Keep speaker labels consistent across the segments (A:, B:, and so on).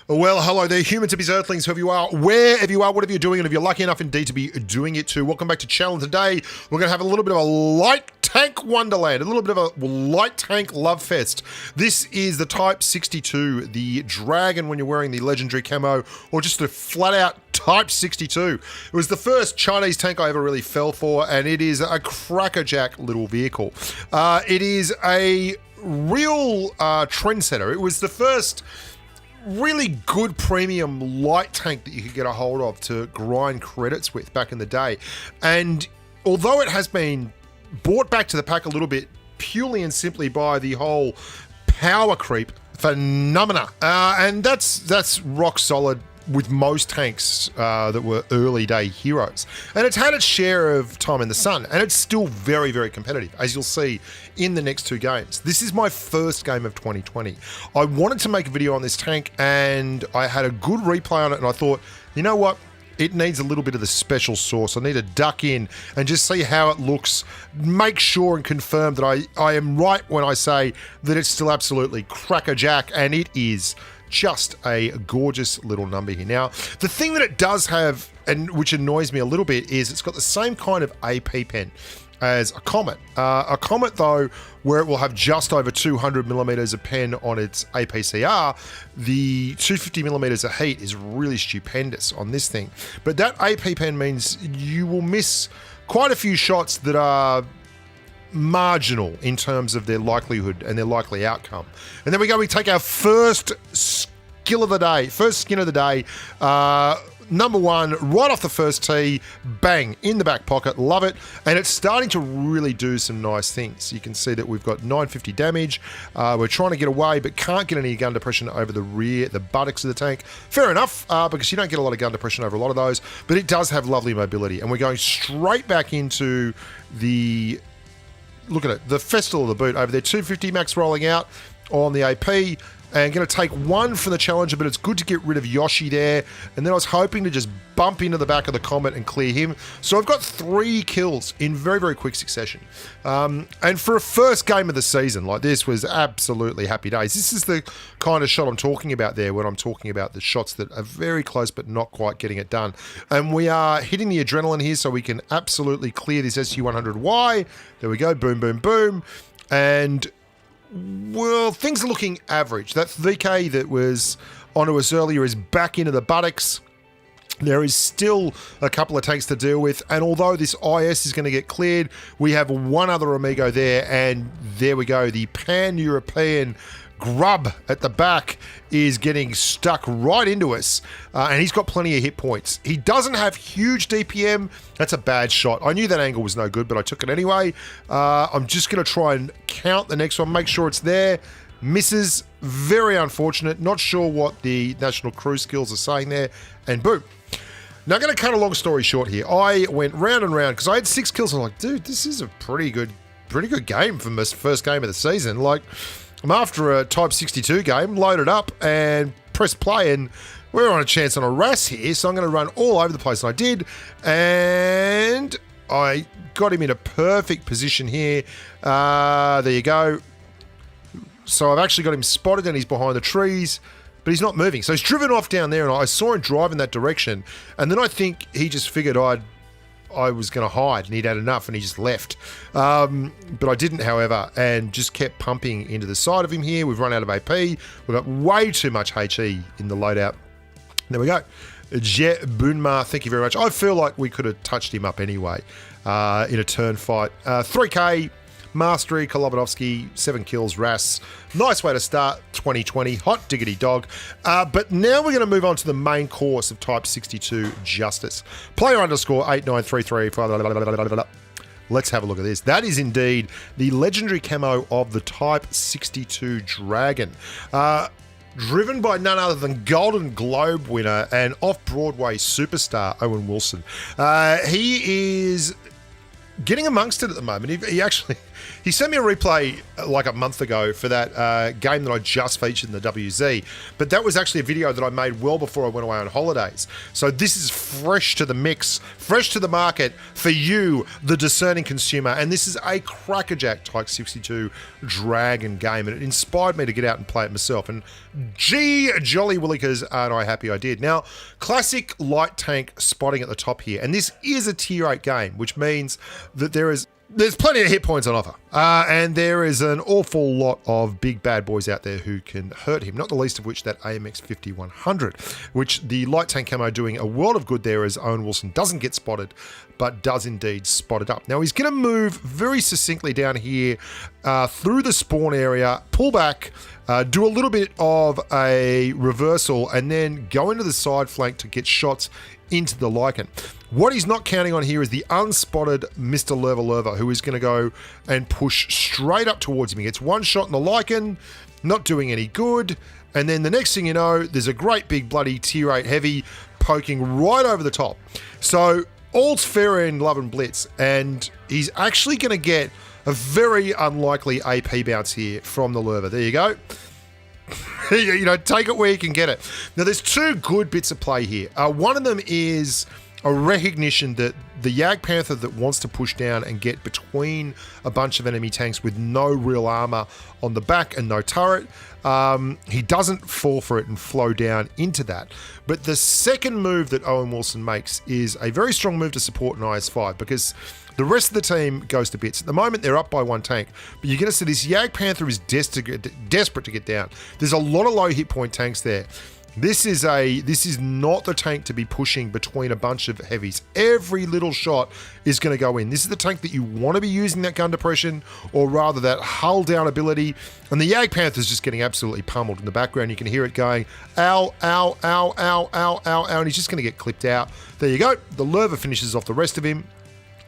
A: Well, hello there, humans, hippies, earthlings, whoever you are, wherever you are, whatever you're doing, and if you're lucky enough indeed to be doing it too. Welcome back to Channel. Today, we're going to have a little bit of a light tank wonderland, a little bit of a light tank love fest. This is the Type 62, the dragon when you're wearing the legendary camo, or just a flat-out Type 62. It was the first Chinese tank I ever really fell for, and it is a crackerjack little vehicle. It is a real trendsetter. It was the first really good premium light tank that you could get a hold of to grind credits with back in the day. And although it has been brought back to the pack a little bit purely and simply by the whole power creep phenomena, and that's rock solid with most tanks that were early day heroes. And it's had its share of time in the sun, and it's still very, very competitive, as you'll see in the next two games. This is my first game of 2020. I wanted to make a video on this tank, and I had a good replay on it, and I thought, you know what? It needs a little bit of the special sauce. I need to duck in and just see how it looks, make sure and confirm that I am right when I say that it's still absolutely crackerjack, and it is just a gorgeous little number here. Now, the thing that it does have, and which annoys me a little bit, is it's got the same kind of AP pen as a Comet. A Comet, though, where it will have just over 200 millimeters of pen on its APCR, the 250 millimeters of heat is really stupendous on this thing. But that AP pen means you will miss quite a few shots that are marginal in terms of their likelihood and their likely outcome. And then we take our first skin of the day. Number one, right off the first tee, bang, in the back pocket, love it. And it's starting to really do some nice things. You can see that we've got 950 damage. We're trying to get away, but can't get any gun depression over the rear, the buttocks of the tank. Fair enough, because you don't get a lot of gun depression over a lot of those, but it does have lovely mobility. And we're going straight back into the, look at it, the Festival of the Boot over there. 250 max rolling out on the AP. And going to take one from the Challenger, but it's good to get rid of Yoshi there. And then I was hoping to just bump into the back of the Comet and clear him. So I've got 3 kills in very, very quick succession. And for a first game of the season, like, this was absolutely happy days. This is the kind of shot I'm talking about there when I'm talking about the shots that are very close but not quite getting it done. And we are hitting the adrenaline here so we can absolutely clear this SU-100Y. There we go, boom, boom, boom. And well, things are looking average. That VK that was onto us earlier is back into the buttocks. There is still a couple of tanks to deal with, and although this IS is going to get cleared, we have one other Amigo there, and there we go. The Pan-European grub at the back is getting stuck right into us, and he's got plenty of hit points. He doesn't have huge DPM. That's a bad shot. I knew that angle was no good, but I took it anyway. I'm just going to try and count the next one, make sure it's there. Misses. Very unfortunate. Not sure what the National Crew skills are saying there, and boom. Now, I'm going to cut a long story short here. I went round and round because I had 6 kills. I'm like, dude, this is a pretty good game from this first game of the season. Like, I'm after a Type 62 game, loaded up and press play, and we're on a chance on a RAS here, so I'm going to run all over the place, and I did, and I got him in a perfect position here. There you go. So I've actually got him spotted, and he's behind the trees, but he's not moving. So he's driven off down there, and I saw him drive in that direction, and then I think he just figured I was going to hide, and he'd had enough, and he just left. But I didn't, however, and just kept pumping into the side of him here. We've run out of AP. We've got way too much HE in the loadout. There we go. Je Bunma, thank you very much. I feel like we could have touched him up anyway in a turn fight. 3K, Mastery, Kolobodovsky, 7 kills, RAS. Nice way to start 2020. Hot diggity dog. But now we're going to move on to the main course of Type 62 Justice. Player underscore 8933. Let's have a look at this. That is indeed the legendary camo of the Type 62 Dragon. Driven by none other than Golden Globe winner and off-Broadway superstar Owen Wilson. He is getting amongst it at the moment. he sent me a replay like a month ago for that game that I just featured in the WZ, but that was actually a video that I made well before I went away on holidays. So this is fresh to the mix, fresh to the market for you, the discerning consumer, and this is a crackerjack Type 62 Dragon game, and it inspired me to get out and play it myself, and gee, jolly willikers, aren't I happy I did. Now, classic light tank spotting at the top here, and this is a tier 8 game, which means that there's plenty of hit points on offer, and there is an awful lot of big bad boys out there who can hurt him, not the least of which that AMX 5100, which the light tank camo doing a world of good there, as Owen Wilson doesn't get spotted, but does indeed spot it up. Now he's going to move very succinctly down here through the spawn area, pull back, do a little bit of a reversal, and then go into the side flank to get shots into the Lycan. What he's not counting on here is the unspotted Mr. Lerva, who is going to go and push straight up towards him. He gets one shot in the Lycan, not doing any good, and then the next thing you know, there's a great big bloody tier 8 heavy poking right over the top. So all's fair in love and Blitz, and he's actually going to get a very unlikely AP bounce here from the Lerva. There you go. You know, take it where you can get it. Now, there's two good bits of play here. One of them is a recognition that the Jagdpanther that wants to push down and get between a bunch of enemy tanks with no real armor on the back and no turret, he doesn't fall for it and flow down into that. But the second move that Owen Wilson makes is a very strong move to support an IS-5, because the rest of the team goes to bits. At the moment, they're up by one tank, but you're going to see this Jagdpanther is desperate to get down. There's a lot of low hit point tanks there. This is not the tank to be pushing between a bunch of heavies. Every little shot is going to go in. This is the tank that you want to be using that gun depression, or rather that hull down ability. And the Jagdpanther is just getting absolutely pummeled in the background. You can hear it going, ow, ow, ow, ow, ow, ow, ow, and he's just going to get clipped out. There you go. The Lerva finishes off the rest of him.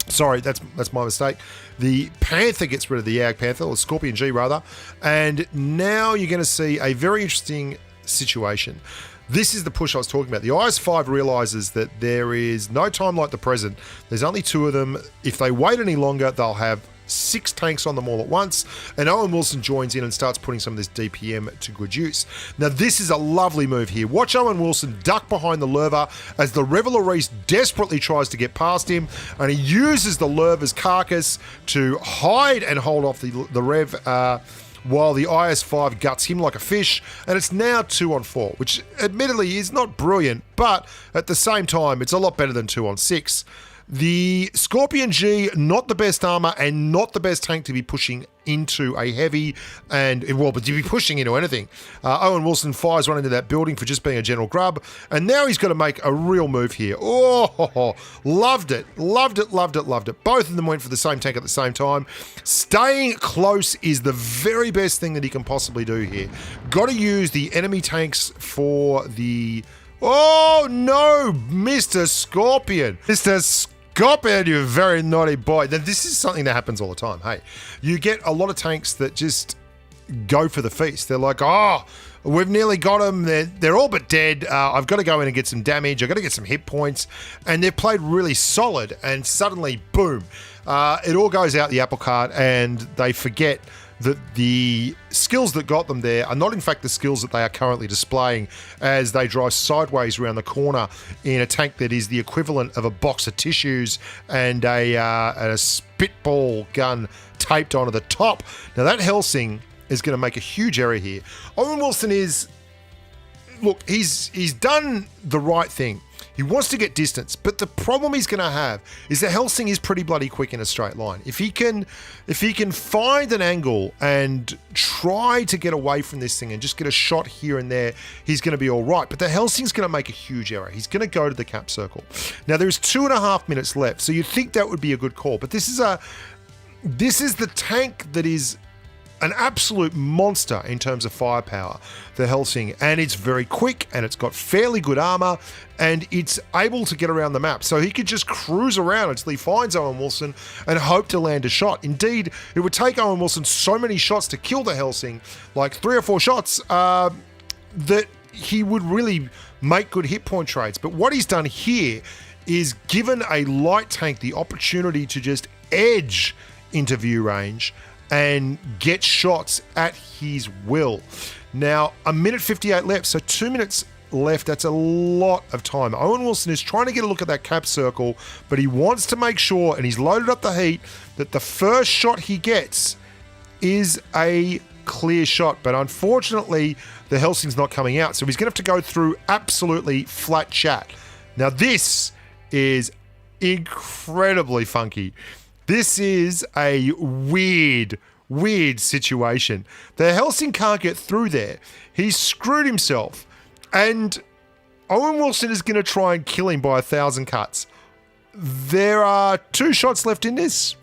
A: Sorry, that's my mistake. The Panther gets rid of the Jagdpanther, or Scorpion G rather, and now you're going to see a very interesting situation. This is the push I was talking about. The IS-5 realizes that there is no time like the present. There's only two of them. If they wait any longer, they'll have 6 tanks on them all at once, and Owen Wilson joins in and starts putting some of this DPM to good use. Now, this is a lovely move here. Watch Owen Wilson duck behind the Lerva as the Reveler Reese desperately tries to get past him, and he uses the Lerva's carcass to hide and hold off the Rev, while the IS-5 guts him like a fish, and it's now 2 on 4, which admittedly is not brilliant, but at the same time, it's a lot better than 2 on 6. The Scorpion G, not the best armor and not the best tank to be pushing into a heavy, but to be pushing into anything. Owen Wilson fires one into that building for just being a general grub, and now he's got to make a real move here. Oh, loved it. Both of them went for the same tank at the same time. Staying close is the very best thing that he can possibly do here. Got to use the enemy tanks for the... Oh no, Mr. Scorpion. Scorpion, you very naughty boy. Now, this is something that happens all the time. Hey, you get a lot of tanks that just go for the feast. They're like, oh, we've nearly got them. They're all but dead. I've got to go in and get some damage. I've got to get some hit points. And they've played really solid. And suddenly, boom, it all goes out the apple cart, and they forget that the skills that got them there are not in fact the skills that they are currently displaying as they drive sideways around the corner in a tank that is the equivalent of a box of tissues and a spitball gun taped onto the top. Now that Helsing is going to make a huge error here. Owen Wilson is... Look, he's done the right thing. He wants to get distance, but the problem he's going to have is that Helsing is pretty bloody quick in a straight line. If he can find an angle and try to get away from this thing and just get a shot here and there, he's going to be all right. But the Helsing's going to make a huge error. He's going to go to the cap circle. Now, there's 2.5 minutes left, so you'd think that would be a good call. But this is the tank that is an absolute monster in terms of firepower, the Helsing, and it's very quick, and it's got fairly good armor, and it's able to get around the map. So he could just cruise around until he finds Owen Wilson and hope to land a shot. Indeed, it would take Owen Wilson so many shots to kill the Helsing, like 3 or 4 shots, that he would really make good hit point trades. But what he's done here is given a light tank the opportunity to just edge into view range and get shots at his will. Now, 1:58 left, so 2 minutes left. That's a lot of time. Owen Wilson is trying to get a look at that cap circle, but he wants to make sure, and he's loaded up the heat, that the first shot he gets is a clear shot. But unfortunately, the Helsing's not coming out, so he's going to have to go through absolutely flat chat. Now, this is incredibly funky. This is a weird situation. The Helsing can't get through there. He's screwed himself. And Owen Wilson is going to try and kill him by 1,000 cuts. There are 2 shots left in this.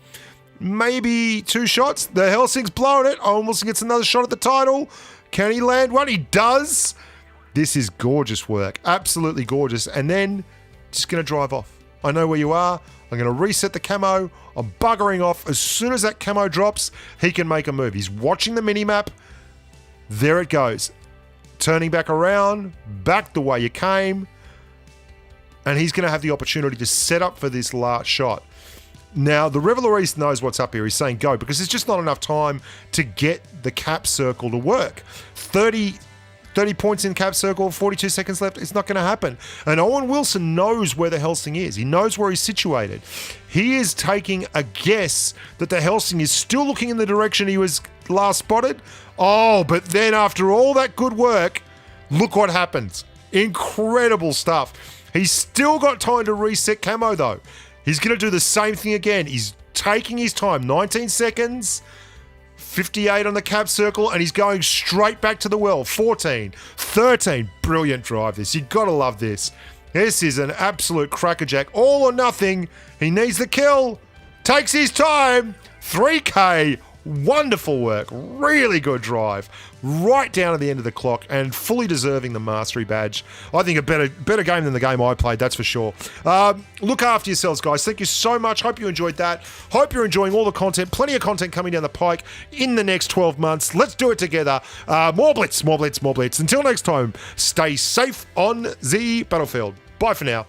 A: Maybe 2 shots. The Helsing's blowing it. Owen Wilson gets another shot at the title. Can he land one? He does. This is gorgeous work. Absolutely gorgeous. And then just going to drive off. I know where you are. I'm going to reset the camo. I'm buggering off. As soon as that camo drops, he can make a move. He's watching the minimap. There it goes. Turning back around, back the way you came. And he's going to have the opportunity to set up for this last shot. Now, the Revelorist knows what's up here. He's saying go, because there's just not enough time to get the cap circle to work. 30 points in cap circle, 42 seconds left. It's not going to happen. And Owen Wilson knows where the Helsing is. He knows where he's situated. He is taking a guess that the Helsing is still looking in the direction he was last spotted. Oh, but then after all that good work, look what happens. Incredible stuff. He's still got time to reset camo, though. He's going to do the same thing again. He's taking his time. 19 seconds. 58 on the cap circle, and he's going straight back to the well. 14, 13. Brilliant drive this. You've got to love this. This is an absolute crackerjack. All or nothing. He needs the kill. Takes his time. 3K. Wonderful work. Really good drive. Right down at the end of the clock, and fully deserving the mastery badge. I think a better game than the game I played, that's for sure. Look after yourselves, guys. Thank you so much. Hope you enjoyed that. Hope you're enjoying all the content. Plenty of content coming down the pike in the next 12 months. Let's do it together. More Blitz, more Blitz, more Blitz. Until next time, stay safe on the battlefield. Bye for now.